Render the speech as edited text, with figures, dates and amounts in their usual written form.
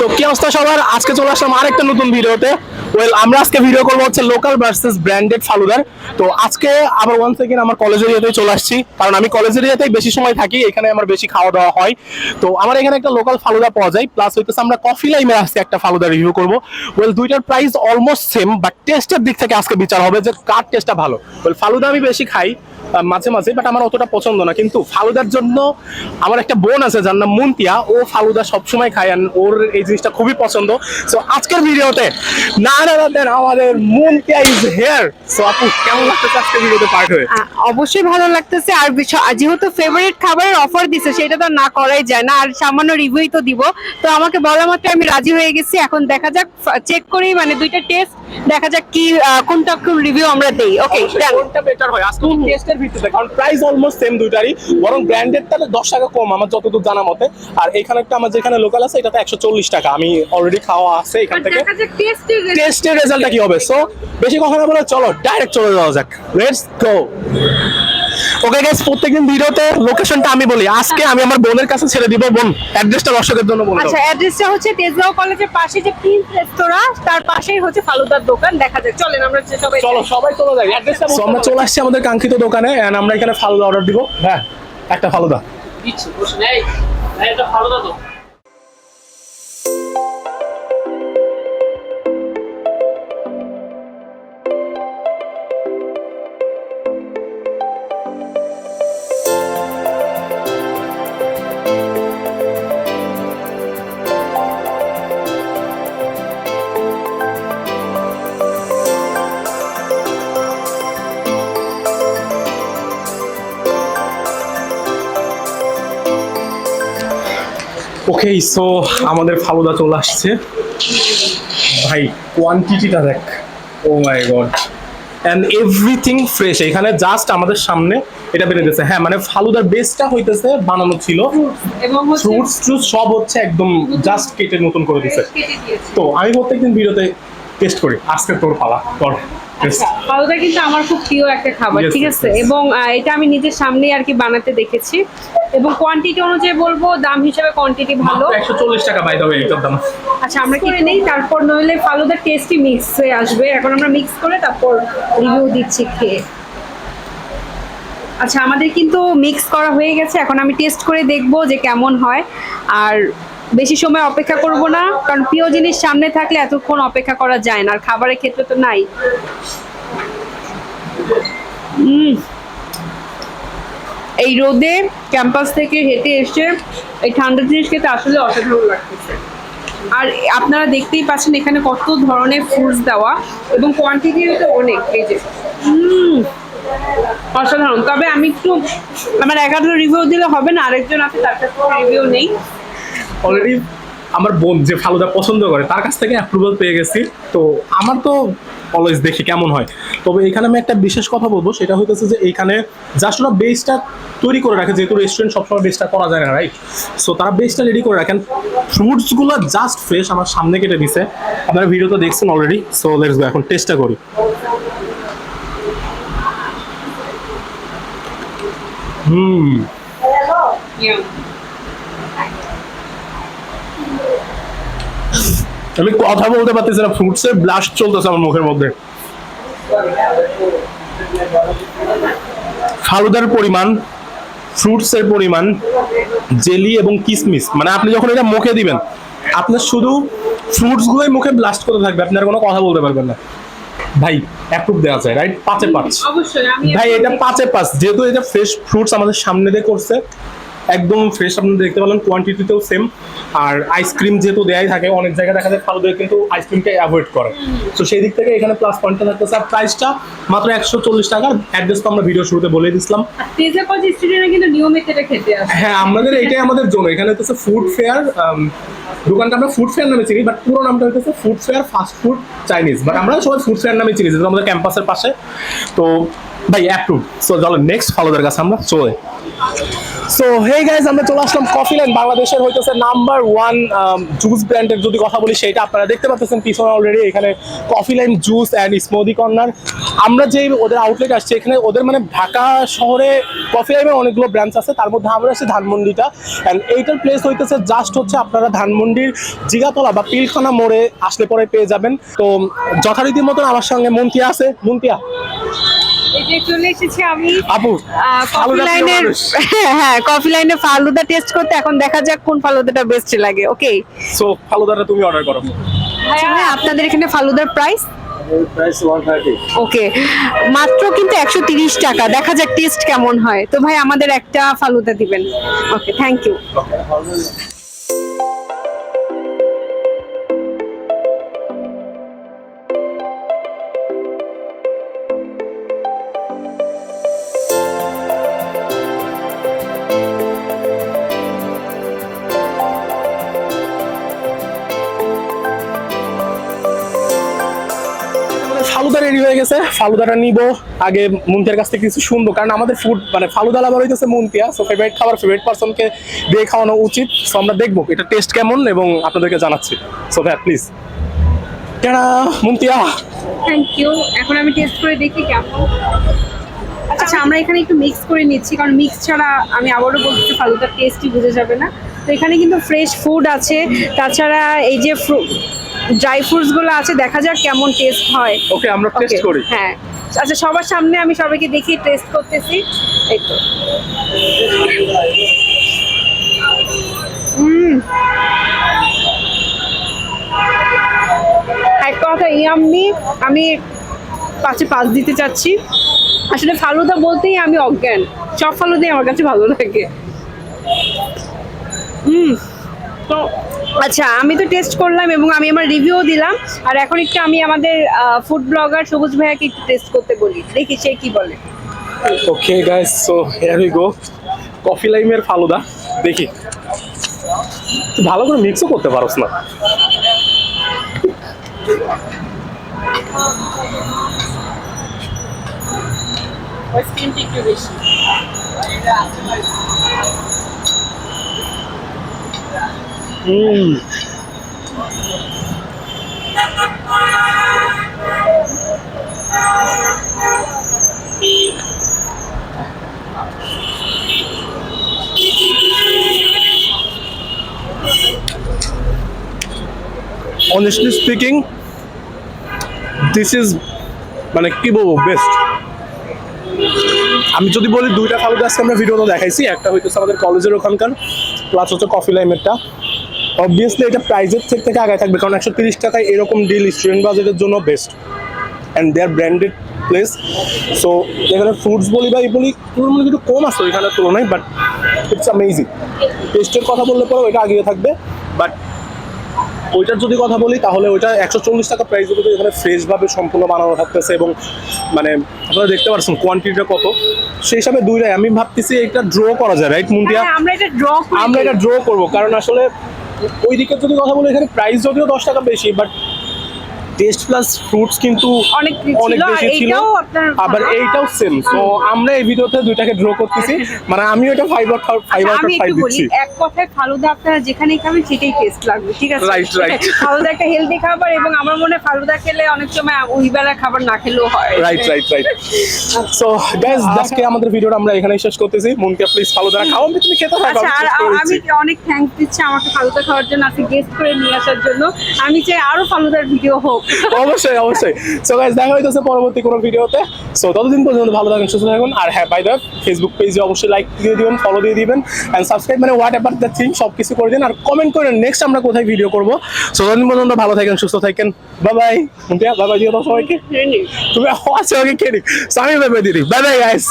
So কি অবস্থা সবার, আজকে চলে আসলাম আরেকটা নতুন ভিডিওতে। আমরা আজকে ভিডিও করবো হচ্ছে লোকাল ভার্সেস ব্র্যান্ডেড ফালুদার। তো আজকে আবার ওয়ান সেকেন্ড আমার কলেজ এরিয়াতেই চলে আসছি, কারণ আমি কলেজ এরিয়াতেই বেশি সময় থাকি, এখানে আমার বেশি খাওয়া দাওয়া হয়। তো আমার এখানে একটা লোকাল ফালুদা পাওয়া যায়, প্লাস হইতেছে আমরা কফি লাইমে আসছি একটা ফালুদা রিভিউ করবো। দুইটার প্রাইস অলমোস্ট সেম, বাট টেস্টের দিক থেকে আজকে বিচার হবে যে কার টেস্টটা ভালো। ফালুদা আমি বেশি খাই মাঝে মাঝে, বাট আমার অতটা পছন্দ না। কিন্তু ফালুদার জন্য আমার একটা বোন আছে যার নাম মুন্তিয়া, ও ফালুদা সবসময় খায়, ওর এই জিনিসটা খুবই পছন্দ। সো আজকের ভিডিওতে না দেন আমাদের মুন্তিয়া ইজ হিয়ার। সো আপু কেমন লাগতেছে আজকের ভিডিওতে পার্ট হয়ে? অবশ্যই ভালো লাগতেছে। আর যেহেতু ফেভারিট খাবারের অফার দিছে, সেটা তো না করাই যায় না। আর সামান্য রিভিউই তো দিব, তো আমাকে বলা মাত্র আমি রাজি হয়ে গেছি। এখন দেখা যাক, চেক করি মানে দুইটা টেস্ট দেখা যাক কি কোনটা কোন রিভিউ আমরা দেই। ওকে, কোনটা বেটার হয় আজকে টেস্টের ভিত্তিতে, কারণ প্রাইস অলমোস্ট সেম দুইটারই, বরং ব্র্যান্ডেডটাতে 10 টাকা কম আমার যতদূর জানা মতে। আর এখানে একটা আমার যেখানে লোকাল আছে এটাতে 140 টাকা। আমি অলরেডি খাওয়া আছে এখান থেকে, টেস্টের রেজাল্টটা কি হবে। সো বেশি কথা না বলে চলো ডাইরেক্ট চলে যাওয়া যাক, লেটস গো। ওকে গাইস, প্রত্যেকদিন ভিডিওতে লোকেশনটা আমি বলি, আজকে আমি আমার বোনের কাছে ছেড়ে দিব। বোন, অ্যাড্রেসটা দর্শকদের জন্য বলে দাও। আচ্ছা, অ্যাড্রেসটা হচ্ছে তেজগাঁও কলেজের পাশে যে প্রিন্স রেস্তোরাঁ, তার পাশেই হচ্ছে ফালুদার দোকান। দেখা যাক, চলেন আমরা সবাই চলে যাই। অ্যাড্রেসটা আমরা চলে আসছি আমাদের কাঙ্ক্ষিত দোকানে, এন্ড আমরা এখানে ফালুদা অর্ডার দিব। হ্যাঁ, একটা ফালুদা দিচ্ছি, বসে নেই এটা ভালো দাও। ওকে, সো আমাদের ফালুদা চলে আসছে। ভাই কোয়ান্টিটিটা দেখ, ও মাই গড, এন্ড এভরিথিং ফ্রেশ। এখানে জাস্ট আমাদের সামনে এটা বেড়ে দিয়েছে। হ্যাঁ, মানে ফালুদার বেসটা হইতেছে বানানো ছিল, এবং ফ্রুটস সব হচ্ছে একদম জাস্ট কেটে নতুন করে দিছে। তো আমি প্রত্যেকদিন ভিডিওতে টেস্ট করি, আজকে তোর পালা কর। ফালুদা কিন্তু আমার খুব প্রিয় একটা খাবার, ঠিক আছে। এবং এটা আমি নিজের সামনেই আর কি বানাতে দেখেছি। এবং কোয়ান্টিটি অনুযায়ী বলবো, দাম হিসেবে কোয়ান্টিটি ভালো। 140 টাকা বাই দ্য ওয়ে এটার দাম। আচ্ছা, আমরা কিনে নেই, তারপর নইলে ফালুদার টেস্টি মিক্স হয়ে আসবে। এখন আমরা মিক্স করে তারপর রিভিউ দিচ্ছি খেয়ে। আচ্ছা, আমাদের কিন্তু মিক্স করা হয়ে গেছে, এখন আমি টেস্ট করে দেখবো যে কেমন হয়। আর বেশি সময় অপেক্ষা করব না, কারণ প্রিয় জিনিস সামনে থাকলে এতক্ষণ অপেক্ষা করা যায় না, আর খাবারের ক্ষেত্রে তো নাই। এই রোদে ক্যাম্পাস থেকে হেঁটে এসে এই ঠান্ডা জিনিস খেতে আসলে অসাধারণ লাগতেছে। আর আপনারা দেখতেই পাচ্ছেন এখানে কত ধরনের ফ্রুটস দেওয়া, এবং কোয়ান্টিটি তো অনেক। এই যে অসাধারণ। তবে আমি একটু আমার একাধিক রিভিউ দিলে হবে না, আরেকজন আছে তার কাছে রিভিউ নেই। অলরেডি আমার বোন যে ফালুদা পছন্দ করে তার কাছ থেকে অ্যাপ্রুভাল পেয়ে গেছি। তো আমার তো অলওয়েজ দেখি কেমন হয়। তবে এখানে আমি একটা বিশেষ কথা বলবো, সেটা হইতেছে যে এইখানে জাস্ট ওরা বেসটা তৈরি করে রাখে, যেহেতু রেস্টুরেন্ট সবসময় বেসটা করা যায় না, রাইট? সো তারা বেসটা রেডি করে রাখেন, ফ্রুটসগুলো জাস্ট ফ্রেশ আমার সামনে কেটে দিছে। আপনারা ভিডিওটা দেখছেন অলরেডি। সো লেটস গো, এখন টেস্টটা করি। আমি কথা বলতে পারতেছি না, ফ্রুটসের ব্লাস্ট চলতেছে আমার মুখের মধ্যে। ফালুদার পরিমাণ, ফ্রুটসের পরিমাণ, জেলি এবং কিসমিস, মানে আপনি যখন এটা মুখে দিবেন আপনার শুধু ফ্রুটস গুলোই মুখে ব্লাস্ট করতে থাকবে, আপনি আর কোনো কথা বলতে পারবেন না। ভাই অ্যাপ্রুভ দেওয়া যায়, রাইট? 5-এ 5। ভাই এটা 5-এ 5, যেহেতু এটা ফ্রেশ ফ্রুটস আমাদের সামনে দিয়ে করছে, একদম ফ্রেশ আপনারা দেখতে পেলেন, কোয়ান্টিটিতেও সেম। আর আইসক্রিম যেহেতু দেয়াই থাকে, অনেক জায়গায় দেখা যায় ফালুদা কিন্তু আইসক্রিমটাই অ্যাভয়েড করে। তো সেই দিক থেকে এখানে প্লাস পয়েন্টটা থাকতেছে। আর প্রাইসটা মাত্র 140 টাকা। অ্যাড্রেস তো আমরা ভিডিও শুরুতে বলে দিচ্ছিলাম। হ্যাঁ, আমাদের এইটাই আমাদের জন্য। এখানে হচ্ছে ফুড ফেয়ার, দোকানটা আমরা ফুড ফেয়ার নামে চিনি, বাট পুরো নামটা হচ্ছে food fair fast food Chinese, but আমরা সবাই ফুড ফেয়ার নামে চিনি, যেহেতু আমাদের ক্যাম্পাসের পাশে। তো ভাই অ্যাপ্রুভ। সো চলো নেক্সট ফালুদার কাছে আমরা চলে। সো হে গাইজ, আমরা চলে আসলাম কফি লাইন, বাংলাদেশের হইতেছে নাম্বার 1 জুস ব্র্যান্ডের যদি কথা বলি সেটা আপনারা দেখতে পাচ্ছেন পিছনে অলরেডি, এখানে coffee line juice and smoothie corner. আমরা যে ওদের আউটলেট আসছে এখানে ওদের মানে ঢাকা শহরে কফি লাইনের অনেকগুলো ব্রাঞ্চ আছে, তার মধ্যে আমরা আছি ধানমন্ডিটা। অ্যান্ড এইটার প্লেস হইতেছে জাস্ট হচ্ছে আপনারা ধানমন্ডির জিগাতলা বা পিলখানা মোড়ে আসলে পরে পেয়ে যাবেন। তো যথারীতির মতন আমার সঙ্গে মুন্তিয়া আছে। মুন্তিয়া এই যে চলে এসেছি আমি আপু, কফি ফালুদা প্রিয় লাইনের, মানুষ। হ্যাঁ কফি লাইনে ফালুদা টেস্ট করতে। এখন দেখা যাক কোন ফালুদাটা বেস্ট লাগে। ওকে সো ফালুদাটা তুমি অর্ডার করো। ভাইয়া, আপনাদের এখানে ফালুদার প্রাইস? প্রাইস 130। ওকে, মাত্র কিন্তু 130 টাকা। দেখা যাক টেস্ট কেমন হয়। তো ভাই আমাদের একটা ফালুদা দিবেন। ওকে, থ্যাংক ইউ। ফালুদা রেডি হয়ে গেছে, ফালুদাটা নিব। আগে মুন্তিয়ার কাছ থেকে কিছু শুনবো, কারণ আমাদের ফুড মানে ফালুদা লাভার হইতেছে মুন্তিয়া। সো ফেভারিট খাবার ফেভারিট পারসনকে দিয়ে খাওয়ানো উচিত। সো আমরা দেখবো এটা টেস্ট কেমন এবং আপনাদেরকে জানাচ্ছি। সো ভাই প্লিজ কেনা মুন্তিয়া। Thank you. এখন আমি টেস্ট করে দেখি কেমন। আচ্ছা, আমরা এখানে একটু মিক্স করে নিচ্ছি, কারণ মিক্স ছাড়া আমি আবারও বলছি ফালুদার টেস্টই বোঝা যাবে না। তো এখানে কিন্তু ফ্রেশ ফুড আছে, তাছাড়া এই যে ড্রাই ফ্রুটস গুলো আছে। দেখা যাক কেমন টেস্ট হয়। ওকে, আমরা টেস্ট Okay, করি। হ্যাঁ আচ্ছা, সবার সামনে আমি সবাইকে দেখিয়ে টেস্ট করতেছি। এই তো এক কথা ইয়াম্মি। আমি 5-এ 5 দিতে চাচ্ছি। আসলে ফালুদা বলতেই আমি অজ্ঞান, সব ফালুদাই আমার কাছে ভালো লাগে। তো আচ্ছা, আমি তো টেস্ট করলাম এবং আমি আমার রিভিউ দিলাম। আর এখন একটু আমি আমাদের ফুড ব্লগার সবুজ ভাইয়াকে একটু টেস্ট করতে বলি, দেখি সে কি বলে। Okay guys, so here we go. Coffee লাইমের ফালুদা দেখি। তুই ভালো করে মিক্সও করতে পারোস না। স্কিনটা একটু বেশি। Honestly speaking, this is মানে কি বলবো বেস্ট। আমি যদি বলি দুইটা ফালুদা আজকে আমরা ভিডিওতে দেখাইছি, একটা হইতেছে আমাদের কলেজের ওখানকার, প্লাস হচ্ছে কফি লাইমেরটা। অবভিয়াসলি এটা প্রাইজের থেকে আগে থাকবে, কারণ 130 টাকায় এরকম ডিল স্টুডেন্ট বাজেটের জন্য best. And they are branded place. So এখানে ফ্রুটস বলি বা এই বলি তুলনামূলক একটু কম আছে ওইখানে তুলনায়, বাট ইটস অ্যামেজিং। টেস্টের কথা বললে পরে ওইটা আগিয়ে থাকবে, বাট ওইটার যদি কথা বলি তাহলে ওইটা 140 টাকা প্রাইস যদি এখানে ফ্রেশভাবে সম্পূর্ণ বানানো থাকতেছে এবং মানে আপনারা দেখতে পাচ্ছেন কোয়ান্টিটিটা কত, সেই হিসাবে দুইটাই আমি ভাবতেছি এটা ড্র করা যায়, রাইট মুন্তিয়া? হ্যাঁ, আমরা এটা ড্র করবো, কারণ আসলে ওই দিকের যদি কথা বলি এখানে প্রাইস যদিও 10 টাকা বেশি, বাট টেস্ট প্লাস ফ্রুটস কিন্তু অনেক অনেক ছিল, আর বেশি ছিল। এইটাও আপনার আবার এইটাও সেম। সো আমরা এই ভিডিওতে দুইটাকে ড্র করতেছি, মানে আমি ওটা 5 আউট অফ 5 আমি একটু বলি, দিচ্ছি। এক কথায় ফালুদা আপনারা যেখানেই খাবেন সেটাই টেস্ট লাগবে, ঠিক আছে? Right, right. ফালুদা একটা হেলদি খাবার, এবং আমার মনে হয় ফালুদা খেলে অনেক সময় ওই বেলার খাবার না খেলেও হয়। রাইট। সো গাইস, আজকে আমাদের ভিডিওটা আমরা এখানেই শেষ করতেছি। মুনকে প্লিজ ফালুদা খাও, আমি তুমি খেতে থাকো। আচ্ছা, আর আমি অনেক থ্যাঙ্কস দিচ্ছি আমাকে ফালুদা খাওয়ার জন্য, আজকে গেস্ট করে নিয়ে আসার জন্য। আমি চাই আরো ফালুদার ভিডিও হোক। অবশ্যই। সো গাইস, দেখা হইতেছে পরবর্তী কোনো ভিডিওতে। সো ততদিন পর্যন্ত ভালো থাকুন, সুস্থ থাকুন। আর হ্যাঁ, বাই দ্য ফেসবুক পেজে অবশ্যই লাইক দিয়ে দিবেন, ফলো দিয়ে দিবেন, এন্ড সাবস্ক্রাইব, মানে হোয়াট এভার দ্য থিং সব কিছু করে দিন, আর কমেন্ট করেন নেক্সট আমরা কোথায় ভিডিও করব। সো ততদিন পর্যন্ত ভালো থাকেন, সুস্থ থাকেন। Bye bye. Muntiya bye bye দিয়ে দাও সবাইকে। তুমি আচ্ছা, ওকে কেডি। সো আমি বাই বাই দিদি। Bye bye guys.